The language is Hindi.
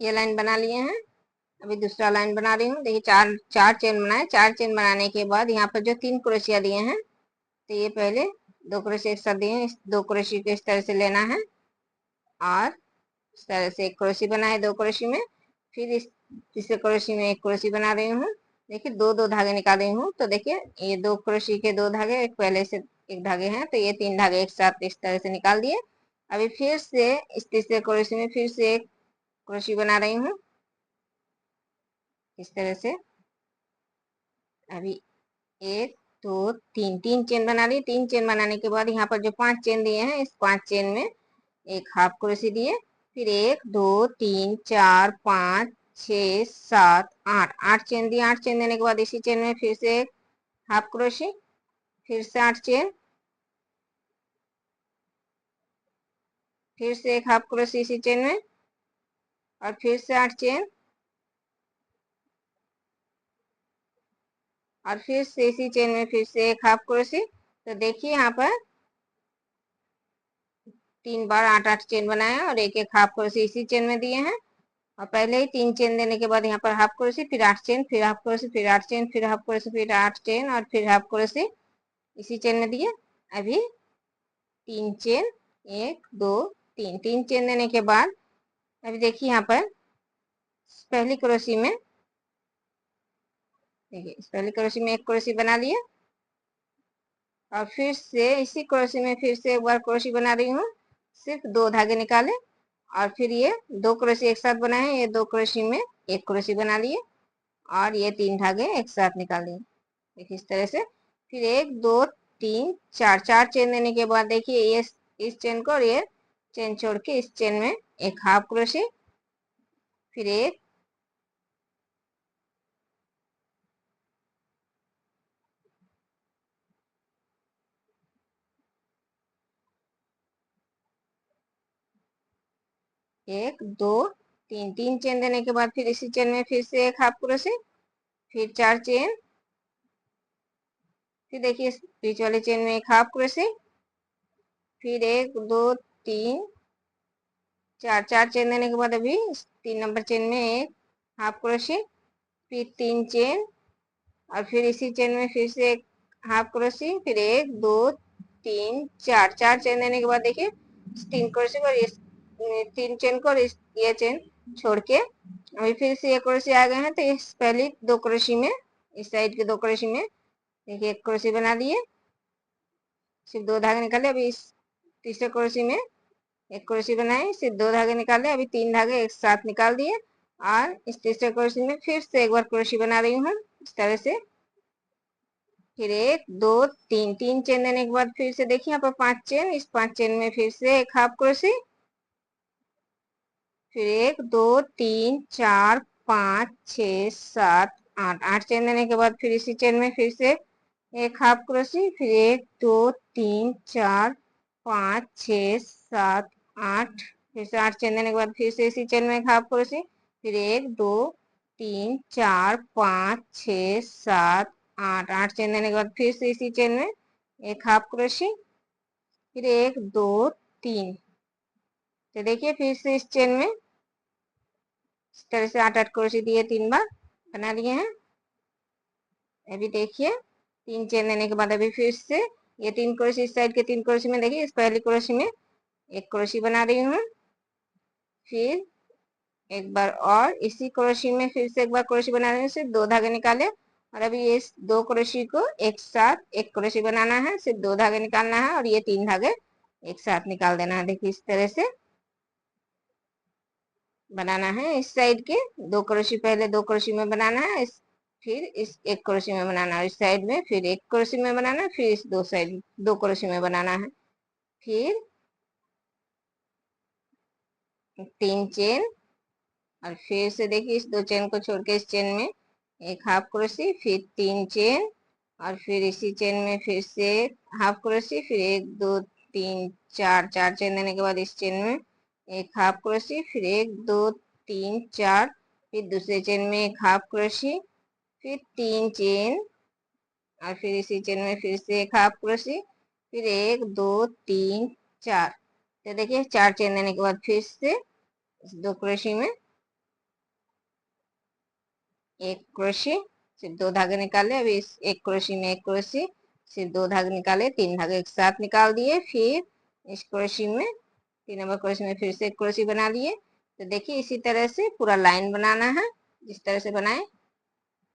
ये लाइन बना लिए हैं। अभी दूसरा लाइन बना रही हूँ। देखिए चार चार चेन बनाए। चार चेन बनाने के बाद यहाँ पर जो 3 क्रोशिया दिए हैं, तो ये पहले 2 क्रोशिया एक साथ दिए हैं, इस 2 क्रोशिया को इस तरह से लेना है और इस तरह से एक क्रोशी बनाए 2 क्रोशी में। फिर इस तीसरे क्रोशी में एक क्रोशी बना रही हूँ। देखिए दो दो धागे निकाल रही हूँ। तो देखिए ये 2 क्रोशी के 2 धागे एक पहले से एक धागे हैं, तो ये 3 धागे एक साथ इस तरह से निकाल दिए। अभी फिर से इस तीसरे क्रोशी में फिर से एक क्रोशी बना रही हूँ इस तरह से। अभी 1 2 3 3 चेन बना ली। 3 चेन बनाने के बाद यहाँ पर जो 5 चेन दिए हैं, इस 5 चेन में एक हाफ क्रोशी दिए। फिर 1 2 3 4 5 6 7 8 8 चेन दिए। 8 चेन देने के बाद इसी चेन में फिर से एक हाफ क्रोशी, फिर से 8 चेन, फिर से एक हाफ क्रोशी इसी चेन में और फिर से 8 चेन और फिर से इसी चेन में फिर से एक हाफ क्रोशी। तो देखिए यहाँ पर 3 बार 8 8 चेन बनाए और एक एक हाफ क्रोशी इसी चेन में दिए हैं। और पहले ही 3 चेन देने के बाद यहाँ पर हाफ क्रोशी, फिर 8 चेन, फिर हाफ क्रोशी, फिर 8 चेन, फिर हाफ क्रोशी, फिर 8 चेन और फिर हाफ क्रोशी इसी चेन में दिए। अभी 3 चेन 1 2 3 3 चेन देने के बाद अभी देखिए यहाँ पर पहली क्रोशी में, देखिए इस पहली क्रोशी में एक क्रोशी बना लिए और फिर से इसी क्रोशी में फिर से एक बार क्रोशी बना रही हूँ। सिर्फ 2 धागे निकाले और फिर ये 2 क्रोशी एक साथ बनाए। ये 2 क्रोशी में एक क्रोशी बना लिए और ये 3 धागे एक साथ निकाल दिए। देखिए इस तरह से। फिर 1 2 3 4 4 चेन देने के बाद देखिए ये इस चेन को और ये चेन छोड़ के इस चेन में एक हाफ क्रोशी, फिर एक दो तीन 3 चेन देने के बाद फिर इसी चेन में फिर से एक हाफ क्रोशी, फिर 4 चेन, फिर देखिए बीच वाले चेन में एक हाफ क्रोशी, फिर 1 2 3 4 4 चेन देने के बाद अभी 3 नंबर चेन में एक हाफ क्रोशी, फिर 3 चेन और फिर इसी चेन में फिर से एक हाफ क्रोशी, फिर 1 2 3 4 4 चेन देने के बाद देखिए 3 क्रोशी और इस 3 चेन को और ये चेन छोड़ के अभी फिर से एक क्रोशी आ गए हैं। तो इस पहली 2 क्रोशी में, इस साइड के 2 क्रोशी में देखिए एक क्रोशी बना लिए, सिर्फ 2 धागे निकाले। अभी इस तीसरे क्रोशी में एक क्रोशी बनाए, सिर्फ 2 धागे निकाले। अभी 3 धागे एक साथ निकाल दिए और इस तीसरे क्रोशी में फिर से एक बार क्रोशी बना रही हूँ इस तरह से। फिर 1 2 3 3 चेन देने के बाद फिर से देखिए यहाँ पर 5 चेन, इस 5 चेन में फिर से एक हाफ क्रोशी, फिर 1 2 3 4 5 6 7 8 8 चेन देने के बाद फिर इसी चेन में फिर से एक हाफ क्रोशी, फिर 1 2 3 4 5 6 7 8, फिर से 8 चेन देने के बाद फिर से इसी चेन में एक हाफ क्रोशी, फिर 1 2 3 4 5 6 7 8 8 चेन देने के बाद फिर से इसी चेन में एक हाफ क्रोशी, फिर 1 2 3। तो देखिए फिर से इस चेन में इस तरह से 8 8 क्रोशी दिए 3 बार बना लिए हैं। अभी देखिए 3 चेन देने के बाद अभी फिर से ये 3 क्रोशी, इस साइड के 3 क्रोशी में देखिए इस पहली क्रोशी में एक क्रोशी बना रही हूँ। फिर एक बार और इसी क्रोशी में फिर से एक बार क्रोशी बना रही हूँ। सिर्फ 2 धागे निकाले और अभी ये 2 क्रोशी को एक साथ एक क्रोशी बनाना है, सिर्फ 2 धागे निकालना है और ये 3 धागे एक साथ निकाल देना है। देखिए इस तरह से बनाना है। इस साइड के 2 क्रोशी पहले 2 क्रोशी में बनाना है, फिर इस एक क्रोशी में बनाना है। इस साइड में फिर एक क्रोशी में बनाना है, फिर इस 2 साइड 2 क्रोशी में बनाना है। फिर 3 चेन और फिर से देखिए इस 2 चेन को छोड़ के इस चेन में एक हाफ क्रोशी, फिर 3 चेन और फिर इसी चेन में फिर से हाफ क्रोशी, फिर 1 2 3 4 4 चेन देने के बाद इस चेन में एक हाफ क्रोशी, फिर 1 2 3 4, फिर दूसरे चेन में एक हाफ क्रोशी, फिर 3 चेन और फिर इसी चेन में फिर से एक हाफ क्रोशी, फिर 1 2 3 4। तो देखिए 4 चेन देने के बाद फिर से 2 क्रोशी में एक क्रोशे, सिर्फ 2 धागे निकाले। अभी इस एक क्रोशे में एक क्रोशे, सिर्फ 2 धागे निकाले, 3 धागे एक साथ निकाल दिए। फिर इस क्रोशे में 3 नंबर क्रोशे में फिर से एक क्रोशे बना लिए। तो देखिए इसी तरह से पूरा लाइन बनाना है, जिस तरह से बनाए